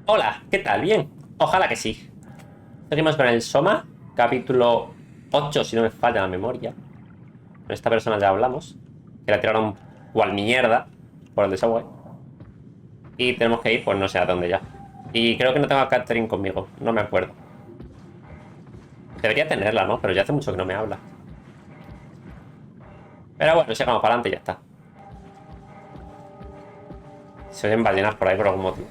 Hola, ¿qué tal? Bien. Ojalá que sí. Seguimos con el SOMA, capítulo 8, si no me falla la memoria. Con esta persona ya hablamos. Que la tiraron cual mierda por el desagüe. Y tenemos que ir, pues no sé a dónde ya. Y creo que no tengo a Catherine conmigo. No me acuerdo. Debería tenerla, ¿no? Pero ya hace mucho que no me habla. Pero bueno, sigamos para adelante y ya está. Se oyen ballenas por ahí por algún motivo.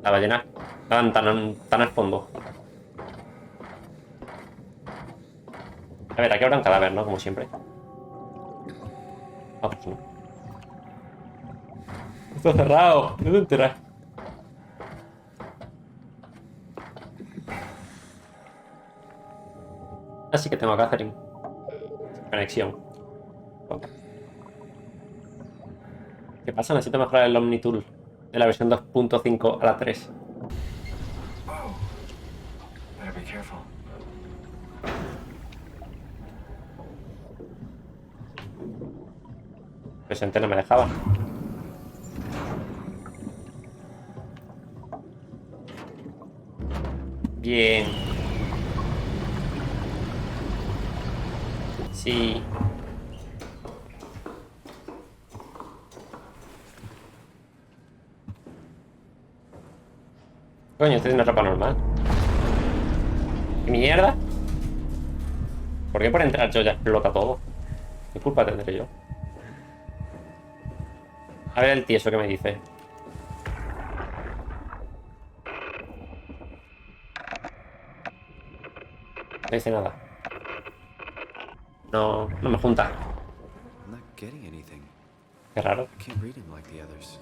Las ballenas van tan al fondo. A ver, aquí habrá un cadáver, ¿no? Como siempre. Ah, pues no. Está cerrado. No te enteras. Así que tengo a Catherine. Conexión. ¿Qué pasa? Necesito mejorar el Omnitool de la versión 2.5 a la 3. Whoa. Better be careful. Pues antes no me dejaba. Bien. Sí. Coño, estoy en ropa normal. ¿Qué mierda? ¿Por qué por entrar yo ya explota todo? ¿Qué culpa tendré yo? A ver el tieso que me dice. No dice nada. No, no me junta. I'm not getting anything. Qué raro. I can't read him like the others.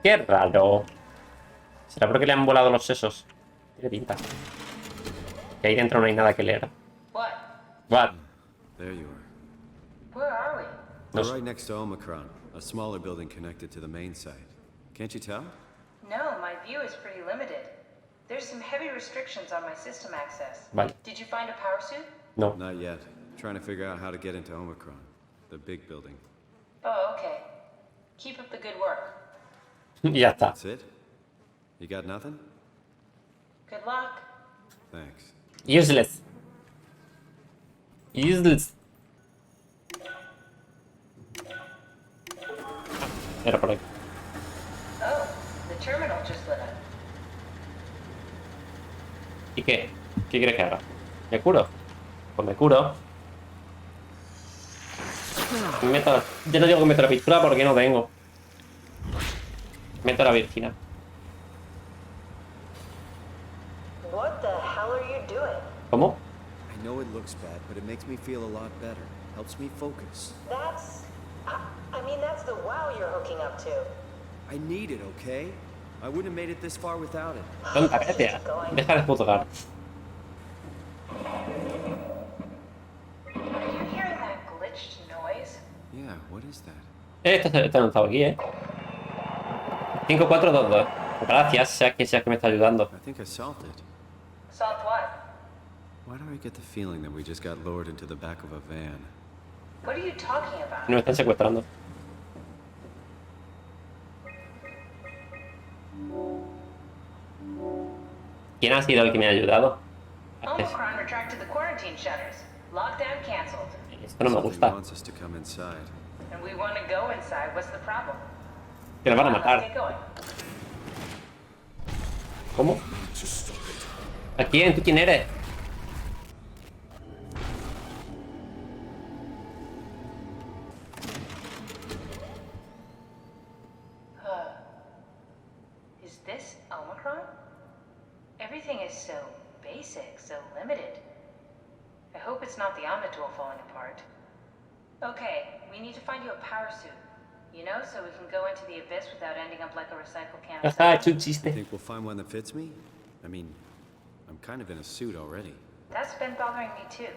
Qué raro. ¿Será porque le han volado los sesos? Tiene pinta. Que ahí dentro no hay nada que leer. What? What? There you are. Where are we? No We're sé. right next to Omicron, a smaller building connected to the main site. Can't you tell? No, my view is pretty limited. There's some heavy restrictions on my system access. Vale. Did you find a power suit? No. Not yet. Trying to figure out how to get into Omicron, the big building. Oh, okay. Keep up the good work. Y ya está. That's it? You got nothing? Good luck. Thanks. Useless. Useless. Era por ahí. Oh, the terminal just lit up. ¿Y qué? ¿Qué quieres que haga? ¿Me curo? Pues me curo. Meto, yo no digo que meto la pistola porque no tengo. Meto la virgina. What the hell are you doing? ¿Cómo? I know it looks bad, but it makes me feel a lot better. Helps me focus. That's... I mean, that's the wow you're hooking up to. I need it, okay? I wouldn't have made it this far without it. Tonta, cállate. Deja de juzgar. Are you hearing that glitched noise? Yeah, what is that? Esto no estaba aquí, ¿eh? 5422. Gracias, sea que me está ayudando. I think I solved it. Solved what? Why do I get the feeling that we just got lowered into the back of a van? What are you talking about? No me están secuestrando. ¿Quién ha sido el que me ha ayudado? Omicron retracted the quarantine shutters. Lockdown canceled. Esto no me Something gusta. wants us to come inside. And we want to go inside. What's the problem? Que nos van a Let's matar. get going. ¿Cómo? ¿A quién? ¿Tú quién eres? Is this Omicron? Everything is so basic, so limited. I hope it's not the Omnitool falling apart. Okay, we need to find you a power suit. You know, so we can go into the abyss without ending up like a recycle can of Ajá, he soda. hecho un You chiste. think we'll find one that fits me? I mean, I'm kind of in a suit already. That's been bothering me too.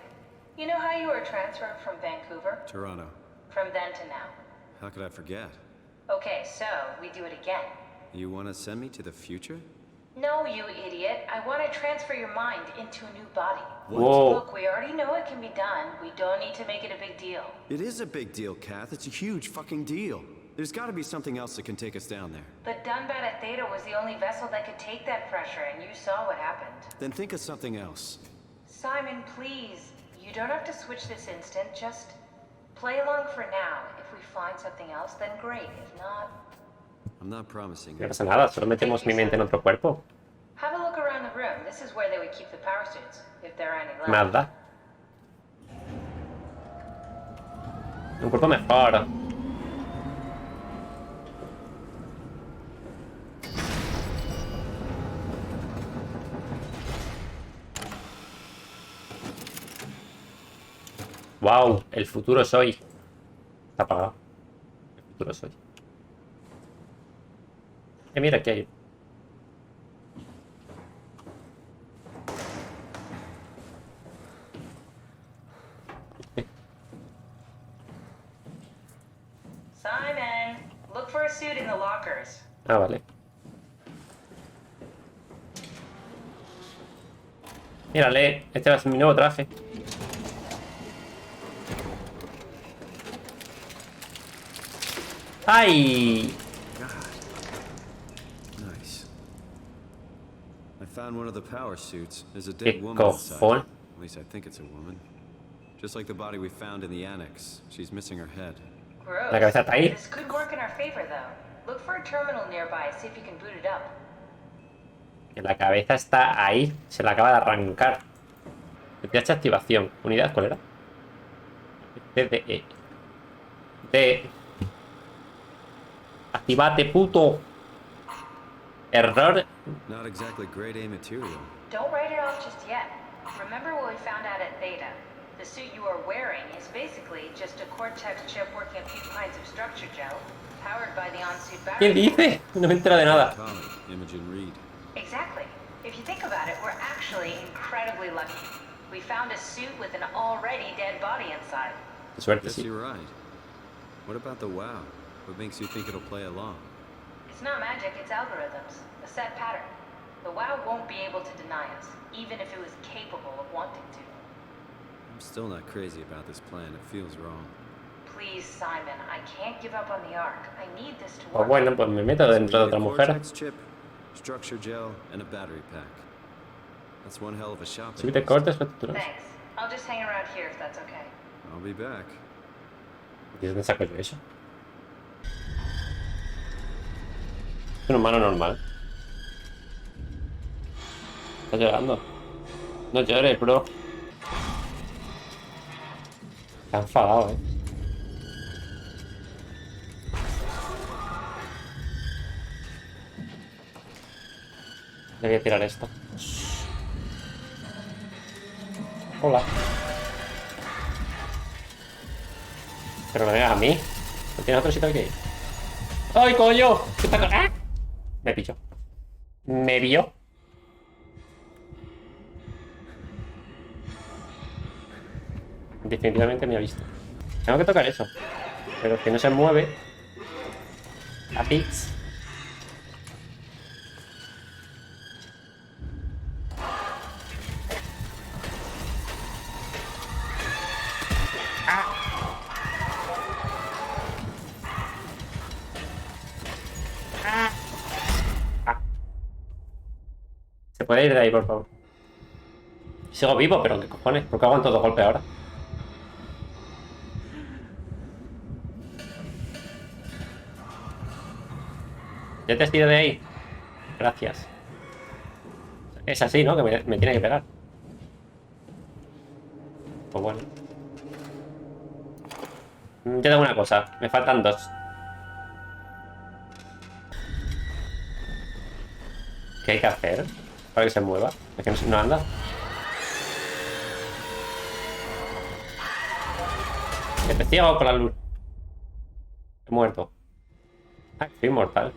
You know how you were transferred from Vancouver? Toronto. From then to now. How could I forget? Okay, so we do it again. You want to send me to the future? No, you idiot. I want to transfer your mind into a new body. Whoa. Look, we already know it can be done. We don't need to make it a big deal. It is a big deal, Kath. It's a huge fucking deal. There's got to be something else that can take us down there. But Dunbat at Theta was the only vessel that could take that pressure, and you saw what happened. Then think of something else. Simon, please. You don't have to switch this instant. Just play along for now. If we find something else, then great. If not... I'm not promising No it. pasa nada, solo metemos mi mente en otro cuerpo. Have a look around the room. This is where they would keep the power suits, if there are any left. Nada. Un cuerpo mejor. Wow, el futuro soy. Está apagado. El futuro soy. Mira, aquí hay. Simon, look for a suit in the lockers. Ah, vale. Mírale, este va a ser mi nuevo traje. ¡Ay! Nice. I found one of the power suits. There's a ¿Qué dead woman inside. cojón? At least I think it's a woman. Just like the body we found in the annex. She's missing her head. Gross. La cabeza está ahí. This could work in our favor, though. Look for a terminal nearby. See if you can boot it up. Que la cabeza está ahí. Se la acaba de arrancar. PH activación. ¿Unidad cuál era? DDE. D. Activate, puto. Error. Not exactly grade A material. Don't write it off just yet. Remember what we found out at Theta? The suit you are wearing is basically just a Cortex chip working a few kinds of structure gel, powered by the on-suit ¿Qué battery. dice? No me entero de nada. Atomic, Imogen Reed. Exactly. If you think about it, we're actually incredibly lucky. We found a suit with an already dead body inside. Qué suerte, Guess sí. you're right. What about the WoW? What makes you think it'll play along? It's not magic, it's algorithms. A set pattern. The WoW won't be able to deny us, even if it was capable of wanting to. I'm still not crazy about this plan. It feels wrong. Please, Simon, I can't give up on the Ark. I need this to Pues work. bueno, pues me meto dentro de So we otra need a mujer. Cortex chip, structure gel, and a battery pack. That's one hell of a shopping Si te list. cortes, capturas. Thanks. I'll just hang around here if that's okay. I'll be back. ¿Y dónde saco yo eso? Un humano normal. Está llorando. No llores, bro. Está enfadado, Le voy a tirar esto. Hola. Pero no me hagas a mí. ¿No tiene otro sitio que ir? ¡Ay, coño! ¿Qué está? ¡Ah! Me pilló. Me vio. Definitivamente me ha visto. Tengo que tocar eso. Pero que no se mueve. A Pix. Se puede ir de ahí, por favor. Sigo vivo, pero ¿qué cojones? ¿Por qué aguanto dos golpes ahora? Ya te has tirado de ahí. Gracias. Es así, ¿no? Que me tiene que pegar. Pues bueno. Ya tengo una cosa. Me faltan dos. ¿Qué hay que hacer para que se mueva? Es que no anda. Que te ciego con la luz. He muerto. Ah, soy inmortal.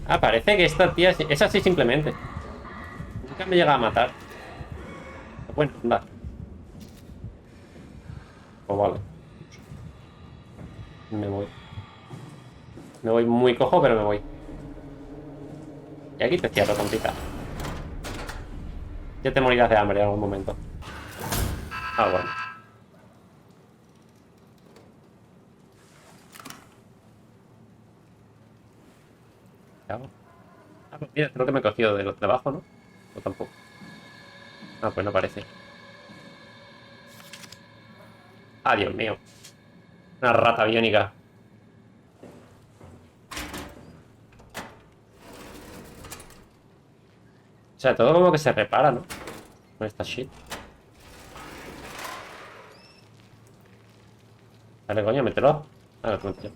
Ah, parece que esta tía es así simplemente. Nunca me llega a matar. Bueno, anda. Pues vale. Me voy. Me voy muy cojo, pero me voy. Y aquí te cierro, tontita. Ya te morirás de hambre en algún momento. Ah, bueno. ¿Qué hago? Ah, pues mira, creo que me he cogido de los de abajo, ¿no? O tampoco. Ah, pues no parece. Ah, Dios mío. Una rata biónica. O sea, todo como que se repara, ¿no? Con esta shit. Vale, coño, mételo. Ah, lo tengo, tío.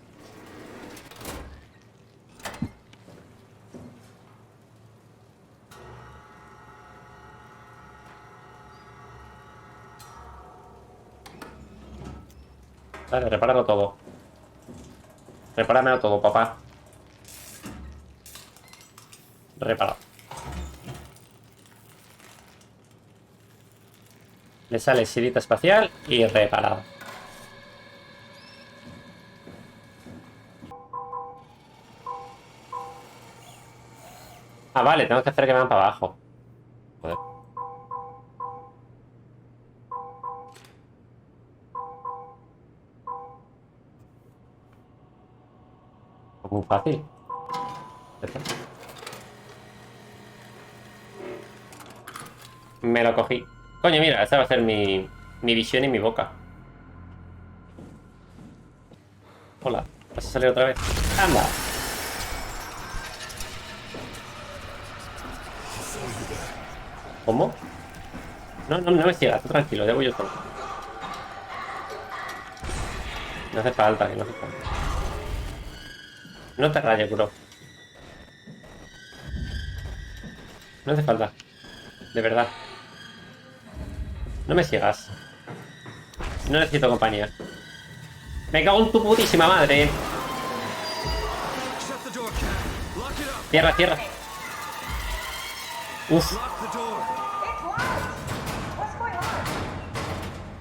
Vale, repáralo todo. Repáramelo todo, papá. Reparado. Le sale silita espacial y reparado. Ah, vale, tengo que hacer que me van para abajo. Joder. Es muy fácil. Ya está. Me lo cogí. Coño, mira, esta va a ser mi visión y mi boca. Hola, ¿vas a salir otra vez? ¡Anda! ¿Cómo? No, no, no me sigas, tú tranquilo, ya voy yo solo. No hace falta, que no hace falta. No te rayes, bro. No hace falta. De verdad. No me sigas. No necesito compañía. Me cago en tu putísima madre. Cierra, cierra. Uf, It's locked! What's going on?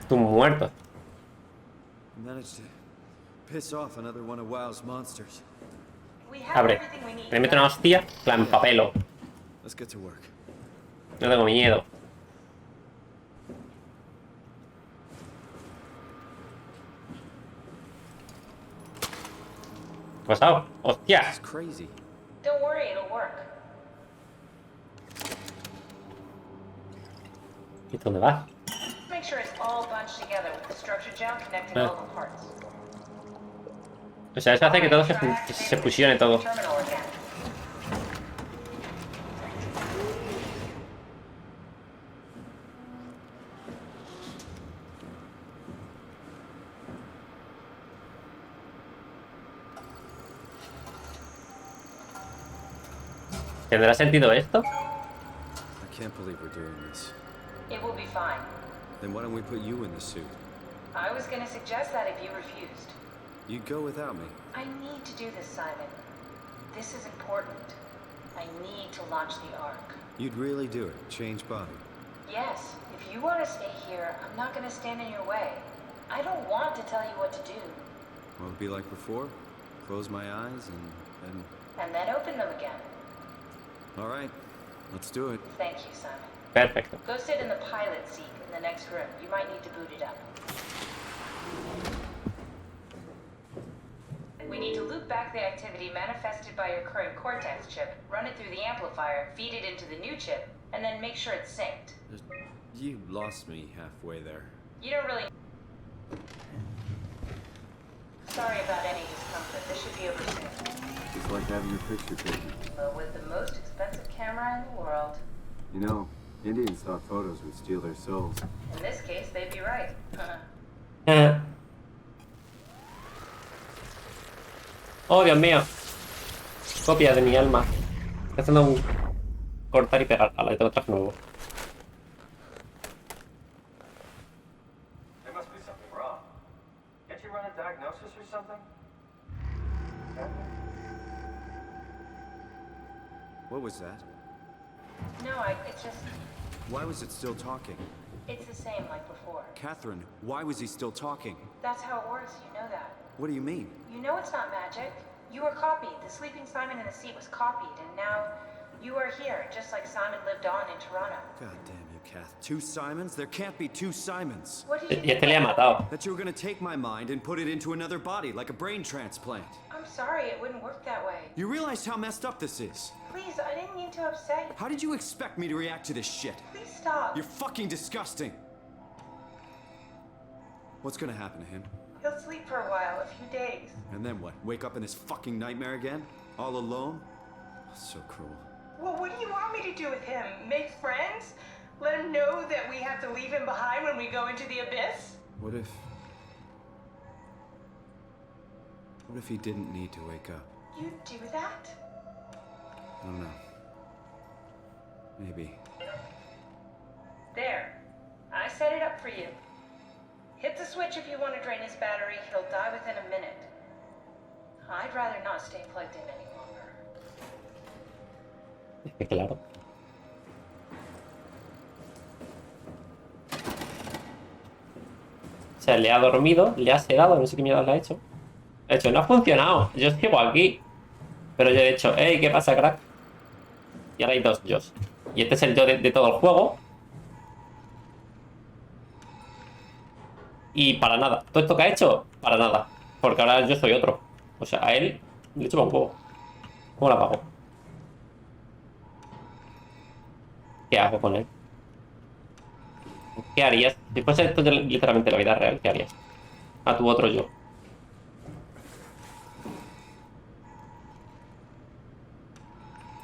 estoy muerto. Managed to piss off another one of WoW's monsters. We have Abre. everything we need. Me meto una hostia, plan papelo. Let's get to work. No tengo miedo. ¿Qué ha pasado? ¡Hostia! It's crazy. Don't worry, it'll work. ¿Y dónde vas? Make sure it's all bunched together with the structure gel connecting all the parts. O sea, eso hace que todo se fusione todo. Terminal again. ¿Tendrá sentido esto? I can't believe we're doing this. It will be fine. Then why don't we put you in the suit? I was gonna suggest that if you refused. You'd go without me. I need to do this, Simon. This is important. I need to launch the Ark. You'd really do it. Change body. Yes, if you want to stay here, I'm not gonna stand in your way. I don't want to tell you what to do. Will it be like before? Close my eyes and And then open them again. all right. Let's do it. Thank you, Simon. Perfecto. Go sit in the pilot seat in the next room. You might need to boot it up. We need to loop back the activity manifested by your current Cortex chip, run it through the amplifier, feed it into the new chip, and then make sure it's synced. You lost me halfway there. You don't really... Sorry about any discomfort. This should be over soon. It's like having your picture taken. But with the most expensive camera in the world. You know, Indian stock photos would steal their souls. In this case, they'd be right. Oh, Dios mío. Copia de mi alma. Estoy haciendo un cortar y pegar. A la tengo traje nuevo. There must be something wrong. Can't you run a diagnosis or something? What was that? No, it's just... Why was it still talking? It's the same like before. Catherine, why was he still talking? That's how it works, you know that. What do you mean? You know it's not magic. You were copied. The sleeping Simon in the seat was copied, and now you are here, just like Simon lived on in Toronto. God damn you, Kath. Two Simons? There can't be two Simons. What did you Y este le ha matado. That you were gonna take my mind and put it into another body, like a brain transplant. I'm sorry. It wouldn't work that way. You realize how messed up this is? Please, I didn't mean to upset you. How did you expect me to react to this shit? Please stop. You're fucking disgusting. What's gonna happen to him? He'll sleep for a while, a few days. And then what? Wake up in this fucking nightmare again? All alone? So cruel. Well, what do you want me to do with him? Make friends? Let him know that we have to leave him behind when we go into the abyss? What if he didn't need to wake up? You'd do that? I don't know. Maybe. There. I set it up for you. Hit the switch if you want to drain his battery. He'll die within a minute. I'd rather not stay plugged in any longer. Es que claro. O sea, le ha dormido, le ha sedado, no sé qué mierda le ha hecho. Ha hecho, no ha funcionado, yo sigo aquí. Pero yo he dicho, hey, ¿qué pasa, crack? Y ahora hay dos yos. Y este es el yo de todo el juego. Y para nada. Todo esto que ha hecho, para nada. Porque ahora yo soy otro. O sea, a él le chupa un huevo. ¿Cómo la apago? ¿Qué hago con él? ¿Qué harías? Si fuese esto literalmente la vida real, ¿qué harías? A tu otro yo.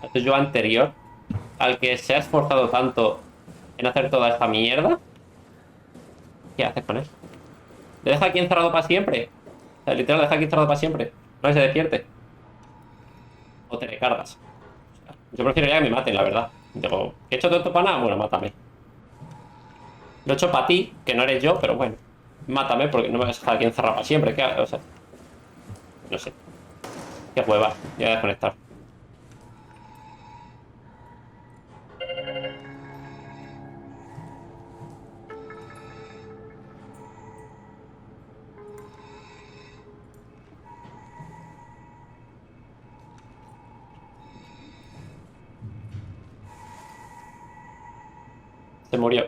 A tu yo anterior, al que se ha esforzado tanto en hacer toda esta mierda. ¿Qué haces con él? ¿Le deja aquí encerrado para siempre? O sea, literal, le deja aquí encerrado para siempre. No que se despierte. O te le cargas. O sea, yo preferiría que me maten, la verdad. Digo, ¿he hecho todo esto para nada? Bueno, mátame. Lo he hecho para ti, que no eres yo, pero bueno. Mátame porque no me vas a dejar aquí encerrado para siempre. ¿Qué? O sea, no sé. Qué hueva. Ya voy a desconectar. Se murió.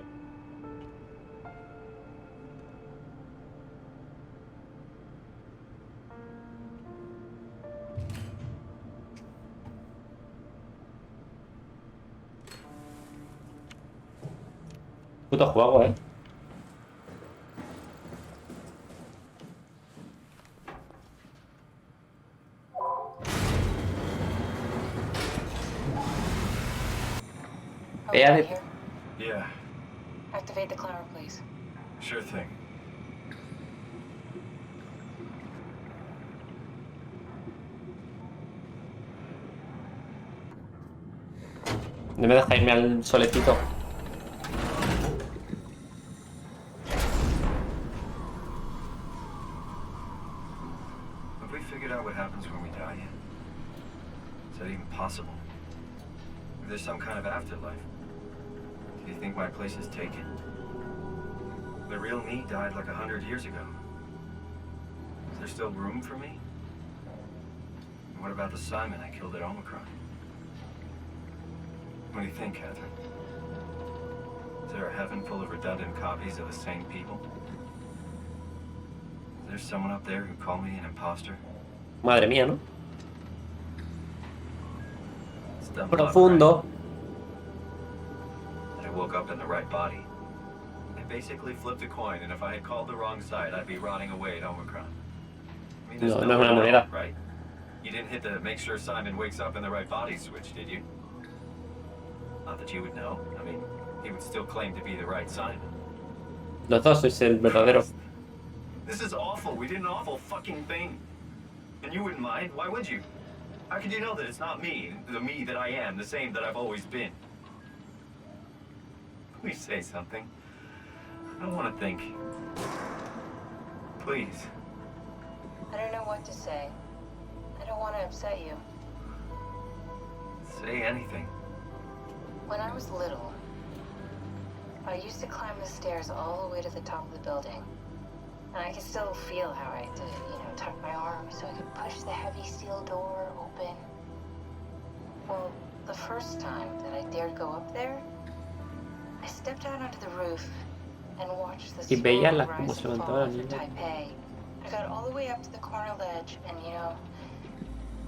Puto juego, Over here. Yeah, Activate the climber, please. sure thing. No me deja irme al solecito. Have we figured out what happens when we die yet? Is that even possible? If there's some kind of afterlife, do you think my place is taken? The real me died like 100 years ago. Is there still room for me? And what about the Simon I killed at Omicron? What do you think, Catherine? Is there a heaven full of redundant copies of the same people? Is there someone up there who called me an imposter? Madre mía, ¿no? It's done Profundo. I woke up in the right body. I basically flipped a coin, and if I had called the wrong side, I'd be rotting away at Omicron. I mean, there's No, no no es way una to know, moneda. right? You didn't hit the make sure Simon wakes up in the right body switch, did you? Not that you would know. I mean, he would still claim to be the right Simon. Los dos sois el verdadero. This is awful. We did an awful fucking thing. And you wouldn't mind? Why would you? How could you know that it's not me, the me that I am, the same that I've always been? Please say something. I don't want to think. Please. I don't know what to say. I don't want to upset you. Say anything. When I was little, I used to climb the stairs all the way to the top of the building. And I could still feel how I had to, tuck my arm so I could push the heavy steel door open. Well, the first time that I dared go up there, I stepped out onto the roof and watched the Y veía slow cómo rise se and levantaba fall la over niña. Taipei. I got all the way up to the corner ledge, and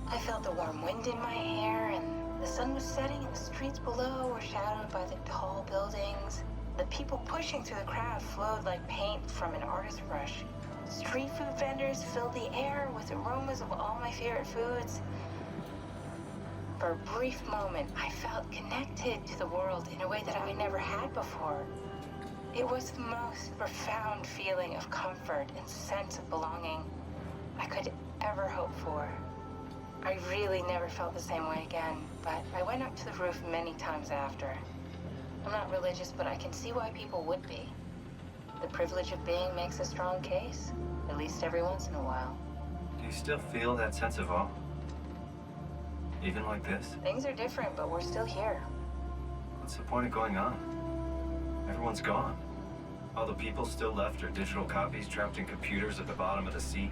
I felt the warm wind in my hair, and the sun was setting, and the streets below were shadowed by the tall buildings. The people pushing through the crowd flowed like paint from an artist's brush. Street food vendors filled the air with aromas of all my favorite foods. For a brief moment, I felt connected to the world in a way that I never had before. It was the most profound feeling of comfort and sense of belonging I could ever hope for. I really never felt the same way again, but I went up to the roof many times after. I'm not religious, but I can see why people would be. The privilege of being makes a strong case, at least every once in a while. Do you still feel that sense of awe? Even like this? Things are different, but we're still here. What's the point of going on? Everyone's gone. All the people still left are digital copies trapped in computers at the bottom of the sea.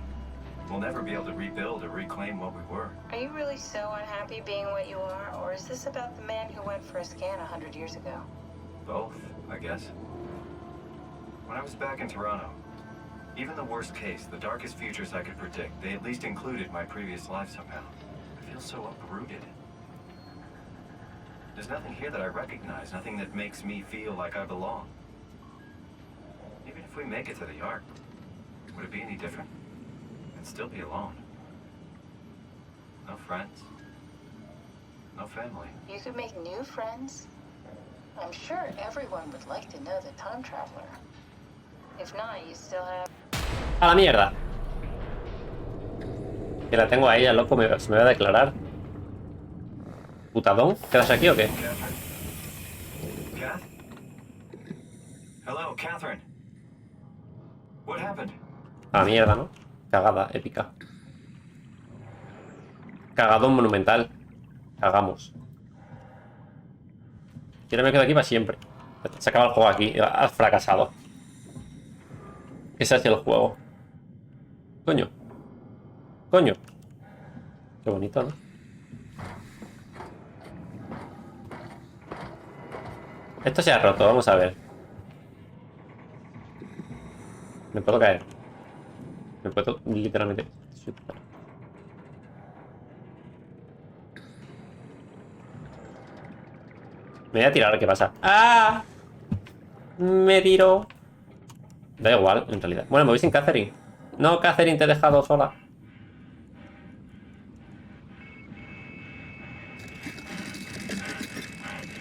We'll never be able to rebuild or reclaim what we were. Are you really so unhappy being what you are, or is this about the man who went for a scan 100 years ago? Both, I guess. When I was back in Toronto, even the worst case, the darkest futures I could predict, they at least included my previous life somehow. I feel so uprooted. There's nothing here that I recognize, nothing that makes me feel like I belong. Even if we make it to the Ark, would it be any different? I'd still be alone. No friends. No family. You could make new friends. I'm sure everyone would like to know the time traveler. If not, you still have... ¡A la mierda! Que la tengo a ella, loco, se me va a declarar. ¿Putadón? ¿Quedas aquí o qué? Catherine? Kath? Hello, Catherine. What happened? A la mierda, ¿no? Cagada, épica. Cagadón monumental. Cagamos. Yo no me quedo aquí para siempre. Se acaba el juego aquí. Has fracasado. Ese ha sido el juego. Coño. Coño. Qué bonito, ¿no? Esto se ha roto, vamos a ver. Me puedo caer. Me puedo literalmente... Me voy a tirar, ¿qué pasa? ¡Ah! Me tiro. Da igual, en realidad. Bueno, me voy sin Catherine. No, Catherine, te he dejado sola.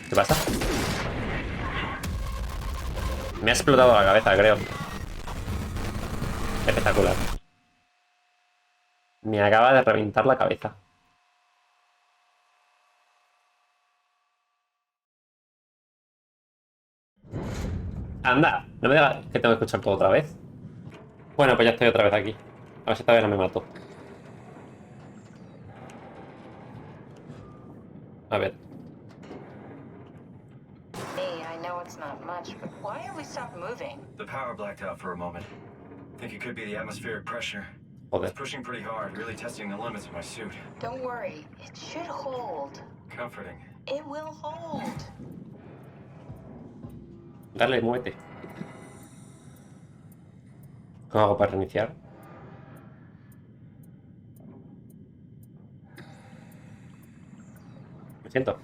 ¿Qué pasa? Me ha explotado la cabeza, creo. Espectacular. Me acaba de reventar la cabeza. Anda, no me digas que tengo que escuchar todo otra vez. Bueno, pues ya estoy otra vez aquí. A ver si esta vez no me mato. A ver. Hey, I know it's not much, but why have we stopped moving? The power blacked out for a moment. Think it could be the atmospheric pressure. Joder. It's pushing pretty hard, really testing the limits of my suit. Don't worry, it should hold. Comforting. It will hold. Dale, muévete. ¿Cómo hago para reiniciar? Me siento.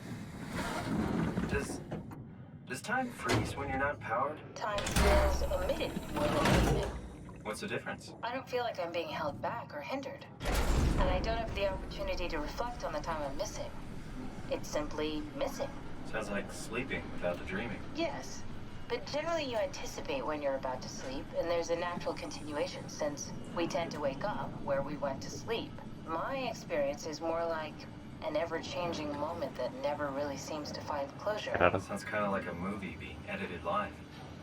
Does time freeze when you're not powered? Time feels omitted more than movement. What's the difference? I don't feel like I'm being held back or hindered. And I don't have the opportunity to reflect on the time I'm missing. It's simply missing. Sounds like sleeping without the dreaming. Yes. But generally you anticipate when you're about to sleep, and there's a natural continuation since we tend to wake up where we went to sleep. My experience is more like an ever-changing moment that never really seems to find closure. Claro. Sounds kind of like a movie being edited live.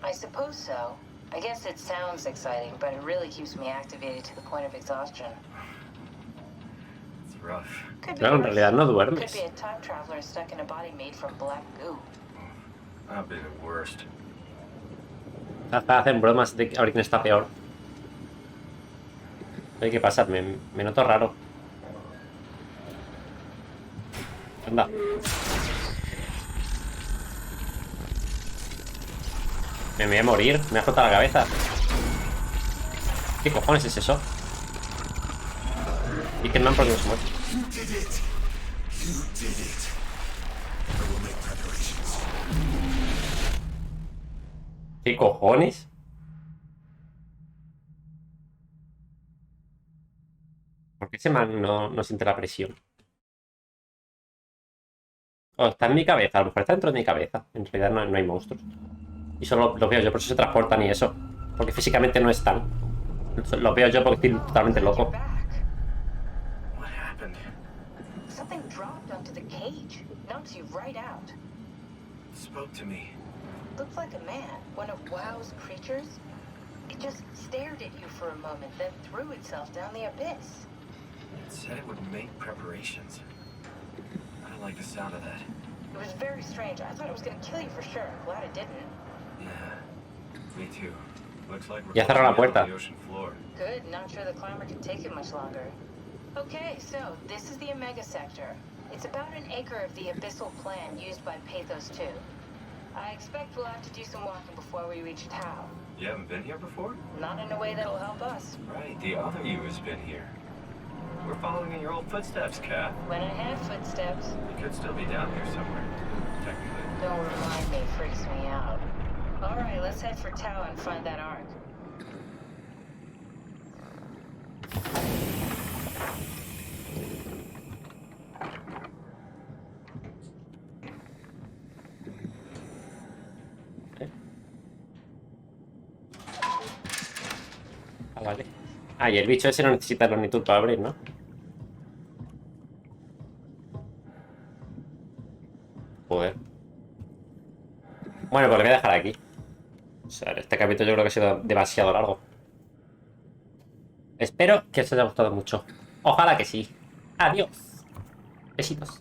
I suppose so. I guess it sounds exciting, but it really keeps me activated to the point of exhaustion. It's rough. Could be Claro, en worse. realidad no Could duermes. be a time traveler stuck in a body made from black goo. That'd be the worst. Hacen bromas de a ver quién está peor. Oye, ¿qué pasa? Me noto raro. Anda. Me voy a morir. Me ha explotado la cabeza. ¿Qué cojones es eso? Y que no han podido muerto. You did it. You did it. I will make preparations. ¿Qué cojones? ¿Por qué ese man no siente la presión? Oh, está en mi cabeza, a lo mejor está dentro de mi cabeza. En realidad no hay monstruos. Y solo los veo yo, por eso se transportan y eso. Porque físicamente no están. Los veo yo porque estoy totalmente loco. What happened? Something dropped onto the cage. Knocks you right out. Spoke to me. Looks like a man, one of WoW's creatures. It just stared at you for a moment, then threw itself down the abyss. It said it would make preparations. I don't like the sound of that. It was very strange. I thought it was gonna kill you for sure. I'm glad it didn't. Yeah, me too. Looks like we're Ya cerró la closing in puerta. on the ocean floor. Good, not sure the climber can take it much longer. Okay, so this is the Omega Sector. It's about an acre of the abyssal plan used by Pathos 2. I expect we'll have to do some walking before we reach Tau. You haven't been here before? Not in a way that'll help us. Right, the other you has been here. We're following in your old footsteps, Kat. When I had footsteps, You could still be down here somewhere, technically. don't remind me, freaks me out. Alright, let's head for Tau and find that ark. Ah, vale. Ah, y el bicho ese no necesita longitud para abrir, ¿no? Joder. Bueno, pues lo voy a dejar aquí. O sea, este capítulo yo creo que ha sido demasiado largo. Espero que os haya gustado mucho. Ojalá que sí. Adiós. Besitos.